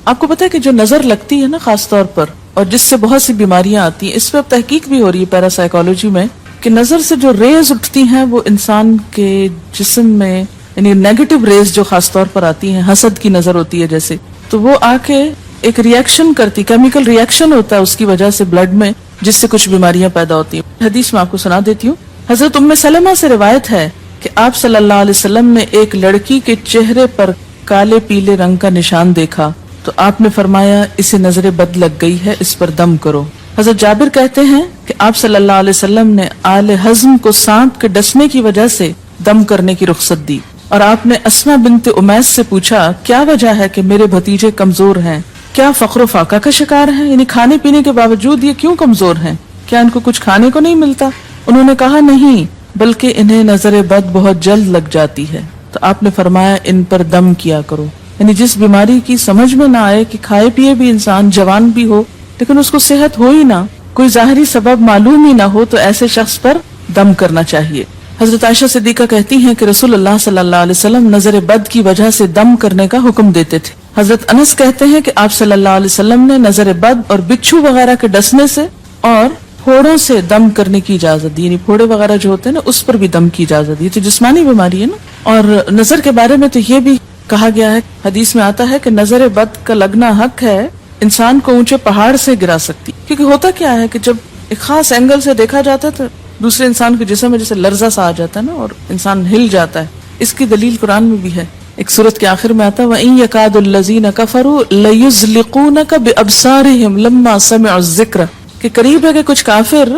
آپ کو پتا ہے کہ جو نظر لگتی ہے نا خاص طور پر، اور جس سے بہت سی بیماریاں آتی ہیں، اس پہ اب تحقیق بھی ہو رہی ہے پیراسائیکالوجی میں، کہ نظر سے جو ریز اٹھتی ہیں وہ انسان کے جسم میں، یعنی نیگیٹو ریز جو خاص طور پر آتی ہیں، حسد کی نظر ہوتی ہے جیسے، تو وہ آ کے ایک ریئیکشن کرتی، کیمیکل ریئیکشن ہوتا ہے اس کی وجہ سے بلڈ میں، جس سے کچھ بیماریاں پیدا ہوتی ہیں. حدیث میں آپ کو سنا دیتی ہوں. حضرت ام سلمہ سے روایت ہے کہ آپ صلی اللہ علیہ وسلم نے ایک لڑکی کے چہرے پر کالے پیلے رنگ کا نشان دیکھا تو آپ نے فرمایا اسے نظر بد لگ گئی ہے، اس پر دم کرو. حضرت جابر کہتے ہیں کہ آپ صلی اللہ علیہ وسلم نے آل حزم کو سانپ کے ڈسنے کی وجہ سے دم کرنے کی رخصت دی، اور آپ نے اسما بنت امیس سے پوچھا کیا وجہ ہے کہ میرے بھتیجے کمزور ہیں، کیا فقر و فاقہ کا شکار ہیں، یعنی کھانے پینے کے باوجود یہ کیوں کمزور ہیں، کیا ان کو کچھ کھانے کو نہیں ملتا؟ انہوں نے کہا نہیں، بلکہ انہیں نظر بد بہت جلد لگ جاتی ہے. تو آپ نے فرمایا ان پر دم کیا کرو. یعنی جس بیماری کی سمجھ میں نہ آئے کہ کھائے پیے بھی انسان جوان بھی ہو لیکن اس کو صحت ہو ہی نہ، کوئی ظاہری سبب معلوم ہی نہ ہو، تو ایسے شخص پر دم کرنا چاہیے. حضرت عائشہ صدیقہ کہتی ہیں کہ رسول اللہ صلی اللہ علیہ وسلم نظر بد کی وجہ سے دم کرنے کا حکم دیتے تھے. حضرت انس کہتے ہیں کہ آپ صلی اللہ علیہ وسلم نے نظر بد اور بچھو وغیرہ کے ڈسنے سے اور پھوڑوں سے دم کرنے کی اجازت دی، یعنی پھوڑے وغیرہ جو ہوتے ہیں نا اس پر بھی دم کی اجازت دی. تو جسمانی بیماری ہے نا. اور نظر کے بارے میں تو یہ بھی کہا گیا ہے، حدیث میں آتا ہے کہ نظر بد کا لگنا حق ہے، انسان کو اونچے پہاڑ سے گرا سکتی. کیونکہ ہوتا کیا ہے کہ جب ایک خاص اینگل سے دیکھا جاتا ہے تو دوسرے انسان کے جسم میں جیسے لرزہ سا آ جاتا ہے نا اور انسان ہل جاتا ہے. اس کی دلیل قرآن میں بھی ہے. ایک سورت کے آخر میں آتا ہے وَإِن يَكَادُ الَّذِينَ كَفَرُوا لَيُزْلِقُونَكَ بِأَبْصَارِهِمْ لَمَّا سَمِعُوا الذِّكْرَ، کہ قریب ہے کہ کچھ کافر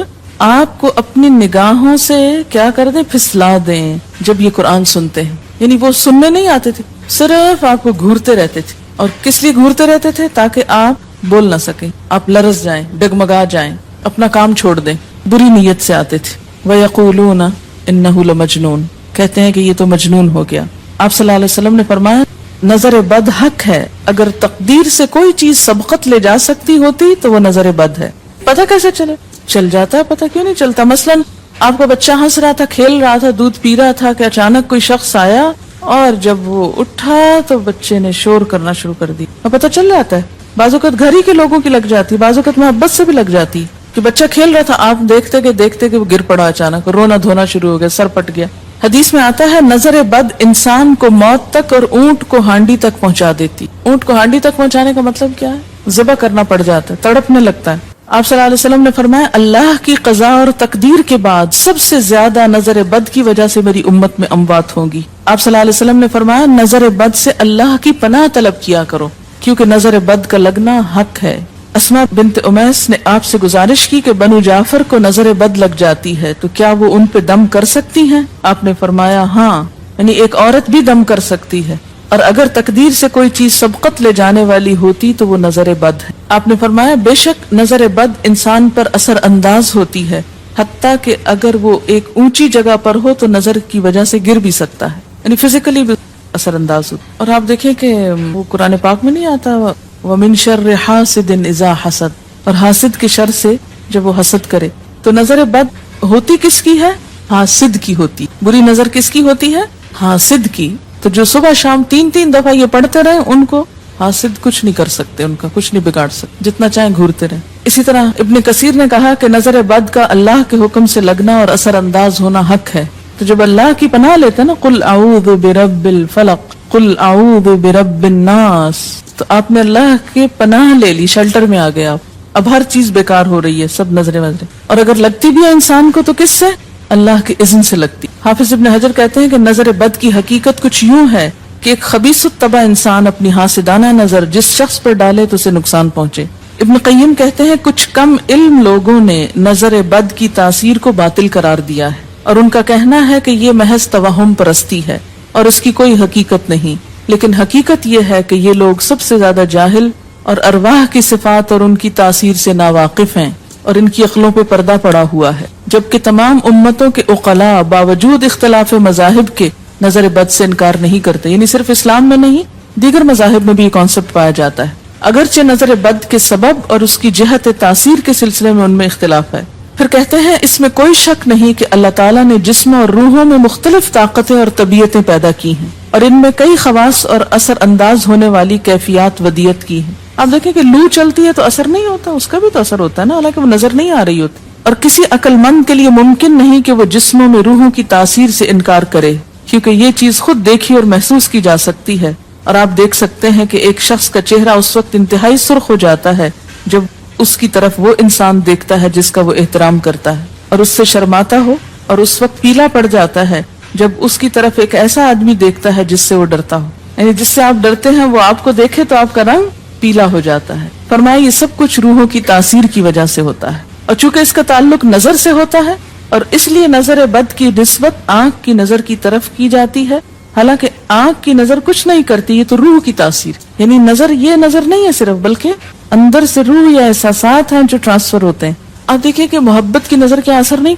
آپ کو اپنی نگاہوں سے کیا کر دیں، پھسلا دیں جب یہ قرآن سنتے ہیں. یعنی وہ سننے نہیں آتے تھے، صرف آپ کو گھورتے رہتے تھے. اور کس لیے گھورتے رہتے تھے؟ تاکہ آپ بول نہ سکیں، آپ لرز جائیں، ڈگمگا جائیں، اپنا کام چھوڑ دیں. بری نیت سے آتے تھے. وَيَقُولُونَ إِنَّهُ لَمَجْنُونَ، کہتے ہیں کہ یہ تو مجنون ہو گیا. آپ صلی اللہ علیہ وسلم نے فرمایا نظر بد حق ہے، اگر تقدیر سے کوئی چیز سبقت لے جا سکتی ہوتی تو وہ نظر بد ہے. پتہ کیسے چلے؟ چل جاتا ہے. پتہ کیوں نہیں چلتا؟ مثلا آپ کا بچہ ہنس رہا تھا، کھیل رہا تھا، دودھ پی رہا تھا کہ اچانک کوئی شخص آیا اور جب وہ اٹھا تو بچے نے شور کرنا شروع کر دی. اور پتہ چل جاتا ہے. بعض اوقات گھر ہی کے لوگوں کی لگ جاتی، بعض اوقات محبت سے بھی لگ جاتی کہ بچہ کھیل رہا تھا، آپ دیکھتے کہ وہ گر پڑا، اچانک رونا دھونا شروع ہو گیا، سر پٹ گیا. حدیث میں آتا ہے نظر بد انسان کو موت تک اور اونٹ کو ہانڈی تک پہنچا دیتی. اونٹ کو ہانڈی تک پہنچانے کا مطلب کیا ہے؟ ذبح کرنا پڑ جاتا ہے، تڑپنے لگتا ہے. آپ صلی اللہ علیہ وسلم نے فرمایا اللہ کی قضاء اور تقدیر کے بعد سب سے زیادہ نظر بد کی وجہ سے میری امت میں اموات ہوں گی. آپ صلی اللہ علیہ وسلم نے فرمایا نظر بد سے اللہ کی پناہ طلب کیا کرو کیونکہ نظر بد کا لگنا حق ہے. اسما بنت امیس نے آپ سے گزارش کی کہ بنو جعفر کو نظر بد لگ جاتی ہے تو کیا وہ ان پہ دم کر سکتی ہیں؟ آپ نے فرمایا ہاں، یعنی ایک عورت بھی دم کر سکتی ہے، اور اگر تقدیر سے کوئی چیز سبقت لے جانے والی ہوتی تو وہ نظر بد ہے. آپ نے فرمایا بے شک نظر بد انسان پر اثر انداز ہوتی ہے، حتیٰ کہ اگر وہ ایک اونچی جگہ پر ہو تو نظر کی وجہ سے گر بھی سکتا ہے، یعنی فزیکلی بھی اثر انداز ہوتا. اور آپ دیکھیں کہ وہ قرآن پاک میں نہیں آتا وَمِن شَرِّ حَاسِدٍ إِذَا حَسَدَ، اور حاسد کے شر سے جب وہ حسد کرے. تو نظر بد ہوتی کس کی ہے؟ حاسد کی ہوتی. بری نظر کس کی ہوتی ہے؟ حاسد کی. تو جو صبح شام 3 دفعہ یہ پڑھتے رہے ان کو حاسد کچھ نہیں کر سکتے، ان کا کچھ نہیں بگاڑ سکتے، جتنا چاہیں گھورتے رہے. اسی طرح ابن کثیر نے کہا کہ نظر بد کا اللہ کے حکم سے لگنا اور اثر انداز ہونا حق ہے. تو جب اللہ کی پناہ لیتے نا قل اعوذ برب الفلق قل اعوذ برب الناس، تو آپ نے اللہ کے پناہ لے لی، شیلٹر میں آ گئے آپ. اب ہر چیز بیکار ہو رہی ہے، سب نظریں. اور اگر لگتی بھی ہے انسان کو تو کس سے؟ اللہ کے اذن سے لگتی. حافظ ابن حجر کہتے ہیں کہ نظر بد کی حقیقت کچھ یوں ہے کہ ایک خبیث الطبع انسان اپنی حاسدانہ نظر جس شخص پر ڈالے تو اسے نقصان پہنچے. ابن قیم کہتے ہیں کچھ کم علم لوگوں نے نظر بد کی تاثیر کو باطل قرار دیا ہے، اور ان کا کہنا ہے کہ یہ محض توہم پرستی ہے اور اس کی کوئی حقیقت نہیں. لیکن حقیقت یہ ہے کہ یہ لوگ سب سے زیادہ جاہل اور ارواح کی صفات اور ان کی تاثیر سے ناواقف ہیں اور ان کی عقلوں پہ پردہ پڑا ہوا ہے، جبکہ تمام امتوں کے عقلاء باوجود اختلاف مذاہب کے نظر بد سے انکار نہیں کرتے. یعنی صرف اسلام میں نہیں، دیگر مذاہب میں بھی یہ کانسیپٹ پایا جاتا ہے، اگرچہ نظر بد کے سبب اور اس کی جہت تاثیر کے سلسلے میں ان میں اختلاف ہے. پھر کہتے ہیں اس میں کوئی شک نہیں کہ اللہ تعالیٰ نے جسم اور روحوں میں مختلف طاقتیں اور طبیعتیں پیدا کی ہیں اور ان میں کئی خواص اور اثر انداز ہونے والی کیفیات ودیت کی ہیں. آپ دیکھیں کہ لو چلتی ہے تو اثر نہیں ہوتا، اس کا بھی تو اثر ہوتا ہے نا، حالانکہ وہ نظر نہیں آ رہی ہوتی. اور کسی عقل مند کے لیے ممکن نہیں کہ وہ جسموں میں روحوں کی تاثیر سے انکار کرے، کیونکہ یہ چیز خود دیکھی اور محسوس کی جا سکتی ہے. اور آپ دیکھ سکتے ہیں کہ ایک شخص کا چہرہ اس وقت انتہائی سرخ ہو جاتا ہے جب اس کی طرف وہ انسان دیکھتا ہے جس کا وہ احترام کرتا ہے، اور اس سے شرماتا ہو، اور اس وقت پیلا پڑ جاتا ہے جب اس کی طرف ایک ایسا آدمی دیکھتا ہے جس سے وہ ڈرتا ہو. یعنی جس سے آپ ڈرتے ہیں وہ آپ کو دیکھے تو آپ کا رنگ پیلا ہو جاتا ہے. فرمایا یہ سب کچھ روحوں کی تاثیر کی وجہ سے ہوتا ہے، اور چونکہ اس کا تعلق نظر سے ہوتا ہے اور اس لیے نظر بد کی نسبت آنکھ کی نظر کی طرف کی جاتی ہے، حالانکہ آنکھ کی نظر کچھ نہیں کرتی، یہ تو روح کی تاثیر. یعنی نظر یہ نظر نہیں ہے صرف، بلکہ اندر سے روح یا احساسات ہیں جو ٹرانسفر ہوتے ہیں. آپ دیکھیں کہ محبت کی نظر کیا اثر نہیں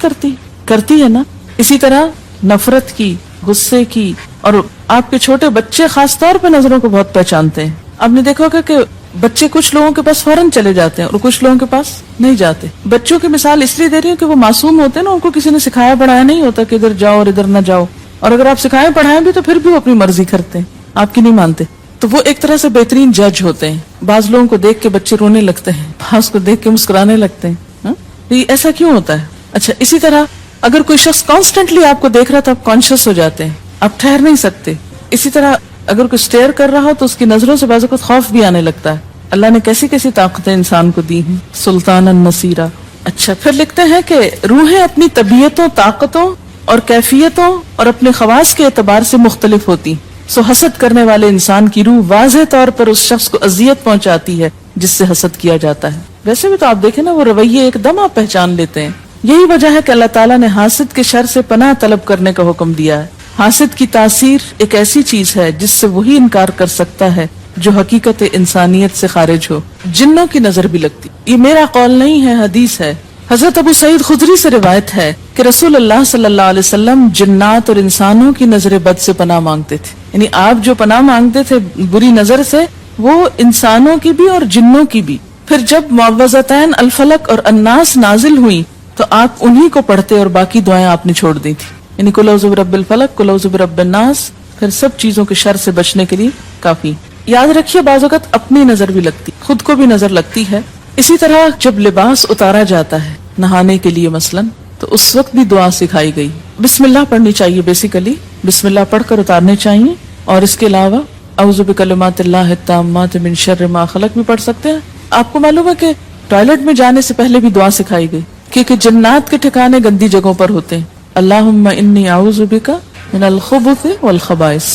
کرتی ہے نا. اسی طرح نفرت کی، غصے کی، اور آپ کے چھوٹے بچے خاص طور پہ نظروں کو بہت پہچانتے ہیں. آپ نے دیکھا ہوگا کہ بچے کچھ لوگوں کے پاس فوراً چلے جاتے ہیں اور کچھ لوگوں کے پاس نہیں جاتے. بچوں کی مثال اس لیے دے رہی ہوں کہ وہ معصوم ہوتے ہیں نا، ان کو کسی نے سکھایا پڑھایا نہیں ہوتا کہ ادھر جاؤ اور ادھر نہ جاؤ، اور اگر آپ سکھائیں پڑھائیں بھی تو پھر بھی وہ اپنی مرضی کرتے ہیں، آپ کی نہیں مانتے. تو وہ ایک طرح سے بہترین جج ہوتے ہیں. بعض لوگوں کو دیکھ کے بچے رونے لگتے ہیں، بعض کو دیکھ کے مسکرانے لگتے ہیں. یہ ایسا کیوں ہوتا ہے؟ اچھا، اسی طرح اگر کوئی شخص کانسٹنٹلی آپ کو دیکھ رہا تو آپ کانشیس ہو جاتے ہیں، آپ ٹھہر نہیں سکتے. اسی طرح اگر کوئی اسٹیئر کر رہا ہو تو اس کی نظروں سے بعض اوقات خوف بھی آنے لگتا ہے. اللہ نے کیسی کیسی طاقتیں انسان کو دی ہیں، سلطان النصیرہ. اچھا، پھر لکھتے ہیں کہ روحیں اپنی طبیعتوں، طاقتوں اور کیفیتوں اور اپنے خواص کے اعتبار سے مختلف ہوتی. سو حسد کرنے والے انسان کی روح واضح طور پر اس شخص کو اذیت پہنچاتی ہے جس سے حسد کیا جاتا ہے. ویسے بھی تو آپ دیکھیں نا، وہ رویے ایک دم آپ پہچان لیتے ہیں. یہی وجہ ہے کہ اللہ تعالیٰ نے حاسد کے شر سے پناہ طلب کرنے کا حکم دیا ہے. حاسد کی تاثیر ایک ایسی چیز ہے جس سے وہی انکار کر سکتا ہے جو حقیقت انسانیت سے خارج ہو. جنوں کی نظر بھی لگتی. یہ میرا قول نہیں ہے، حدیث ہے. حضرت ابو سعید خدری سے روایت ہے کہ رسول اللہ صلی اللہ علیہ وسلم جنات اور انسانوں کی نظر بد سے پناہ مانگتے تھے. یعنی آپ جو پناہ مانگتے تھے بری نظر سے، وہ انسانوں کی بھی اور جنوں کی بھی. پھر جب معوذتین الفلق اور الناس نازل ہوئی تو آپ انہی کو پڑھتے اور باقی دعائیں آپ نے چھوڑ دی تھی. یعنی قل اعوذ برب الفلق، قل اعوذ برب الناس، پھر سب چیزوں کے شر سے بچنے کے لیے کافی. یاد رکھیے بعض اوقات اپنی نظر بھی لگتی، خود کو بھی نظر لگتی ہے. اسی طرح جب لباس اتارا جاتا ہے نہانے کے لیے مثلاً، تو اس وقت بھی دعا سکھائی گئی. بسم اللہ پڑھنی چاہیے، بیسیکلی بسم اللہ پڑھ کر اتارنے چاہیے. اور اس کے علاوہ اعوذ بکلمات اللہ التامات من شر ما خلق بھی پڑھ سکتے ہیں. آپ کو معلوم ہے کہ ٹوائلٹ میں جانے سے پہلے بھی دعا سکھائی گئی، کیونکہ جنات کے ٹھکانے گندی جگہوں پر ہوتے ہیں. اللہم انی اعوذ بک من الخبث والخبائث،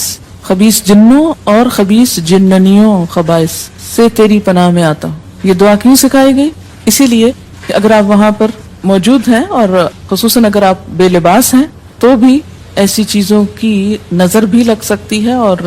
خبیث جنوں اور خبیث جننیوں خبائث سے تیری پناہ میں آتا ہوں. یہ دعا کیوں سکھائی گئی؟ اسی لیے کہ اگر آپ وہاں پر موجود ہیں اور خصوصاً اگر آپ بے لباس ہیں تو بھی ایسی چیزوں کی نظر بھی لگ سکتی ہے اور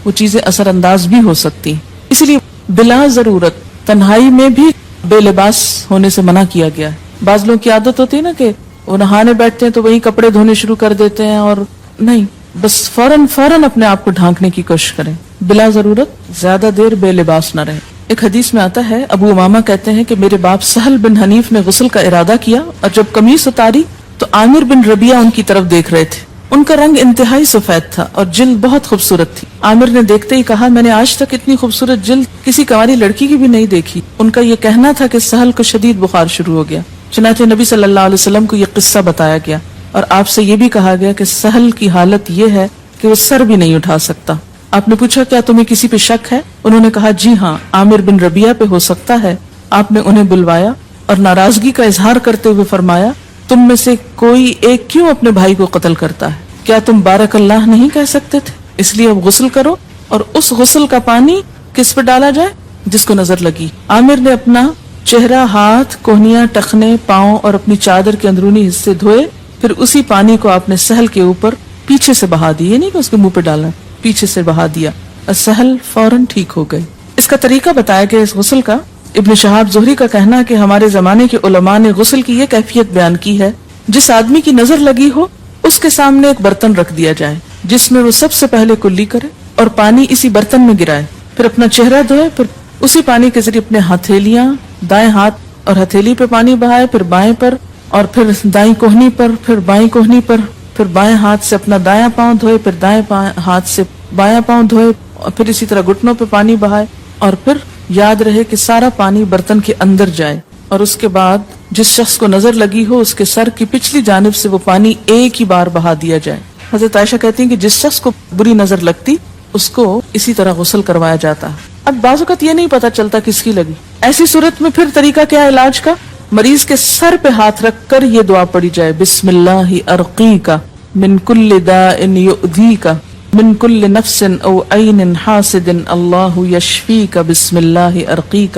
وہ چیزیں اثر انداز بھی ہو سکتی. اسی لیے بلا ضرورت تنہائی میں بھی بے لباس ہونے سے منع کیا گیا ہے. بعض لوگوں کی عادت ہوتی ہے نا کہ وہ نہانے بیٹھتے ہیں تو وہی کپڑے دھونے شروع کر دیتے ہیں، اور نہیں، بس فوراً اپنے آپ کو ڈھانکنے کی کوشش کریں. بلا ضرورت زیادہ دیر بے لباس نہ رہیں. ایک حدیث میں آتا ہے، ابو امامہ کہتے ہیں کہ میرے باپ سہل بن حنیف نے غسل کا ارادہ کیا اور جب قمیص اتاری تو عامر بن ربیعہ ان کی طرف دیکھ رہے تھے. ان کا رنگ انتہائی سفید تھا اور جلد بہت خوبصورت تھی. عامر نے دیکھتے ہی کہا، میں نے آج تک اتنی خوبصورت جلد کسی کنواری لڑکی کی بھی نہیں دیکھی. ان کا یہ کہنا تھا کہ سہل کو شدید بخار شروع ہو گیا. چنانچہ نبی صلی اللہ علیہ وسلم کو یہ قصہ بتایا گیا اور آپ سے یہ بھی کہا گیا کہ سہل کی حالت یہ ہے کہ وہ سر بھی نہیں اٹھا سکتا. آپ نے پوچھا کیا تمہیں کسی پہ شک ہے؟ انہوں نے کہا جی ہاں، عامر بن ربیعہ پہ ہو سکتا ہے. آپ نے انہیں بلوایا اور ناراضگی کا اظہار کرتے ہوئے فرمایا، تم میں سے کوئی ایک کیوں اپنے بھائی کو قتل کرتا ہے؟ کیا تم بارک اللہ نہیں کہہ سکتے تھے؟ اس لیے اب غسل کرو اور اس غسل کا پانی کس پہ ڈالا جائے؟ جس کو نظر لگی. عامر نے اپنا چہرہ، ہاتھ، کوہنیاں، ٹخنے، پاؤں اور اپنی چادر کے اندرونی حصے دھوئے. پھر اسی پانی کو آپ نے سہل کے اوپر پیچھے سے بہا دیا، نہیں کہ اس کے منہ پہ ڈالنا، پیچھے سے بہا دیا اور سہل فوراً ٹھیک ہو گئے. اس کا طریقہ بتایا گیا اس غسل کا. ابن شہاب زہری کا کہنا کہ ہمارے زمانے کے علماء نے غسل کی یہ کیفیت بیان کی ہے، جس آدمی کی نظر لگی ہو اس کے سامنے ایک برتن رکھ دیا جائے جس میں وہ سب سے پہلے کلی کرے اور پانی اسی برتن میں گرائے، پھر اپنا چہرہ دھوئے، پھر اسی پانی کے ذریعے اپنے ہتھیلیاں، دائیں ہاتھ اور ہتھیلی پہ پانی بہائے، پھر بائیں پر اور پھر دائیں کوہنی پر، پھر بائیں کوہنی پر، پھر بائیں ہاتھ سے اپنا دایاں پاؤں دھوئے، پھر دائیں ہاتھ سے بایاں پاؤں دھوئے، اور پھر اسی طرح گھٹنوں پہ پانی بہائے، اور پھر یاد رہے کہ سارا پانی برتن کے اندر جائے، اور اس کے بعد جس شخص کو نظر لگی ہو اس کے سر کی پچھلی جانب سے وہ پانی ایک ہی بار بہا دیا جائے۔ حضرت عائشہ کہتی ہیں کہ جس شخص کو بری نظر لگتی اس کو اسی طرح غسل کروایا جاتا ہے۔ اب بعض اوقات یہ نہیں پتا چلتا کس کی لگی، ایسی صورت میں پھر طریقہ کیا ہے علاج کا؟ مریض کے سر پہ ہاتھ رکھ کر یہ دعا پڑھی جائے، بسم اللہ ارقیک من کل داء یؤذیک من کل نفس او عین حاسد اللہ یشفیک بسم اللہ ارقیک۔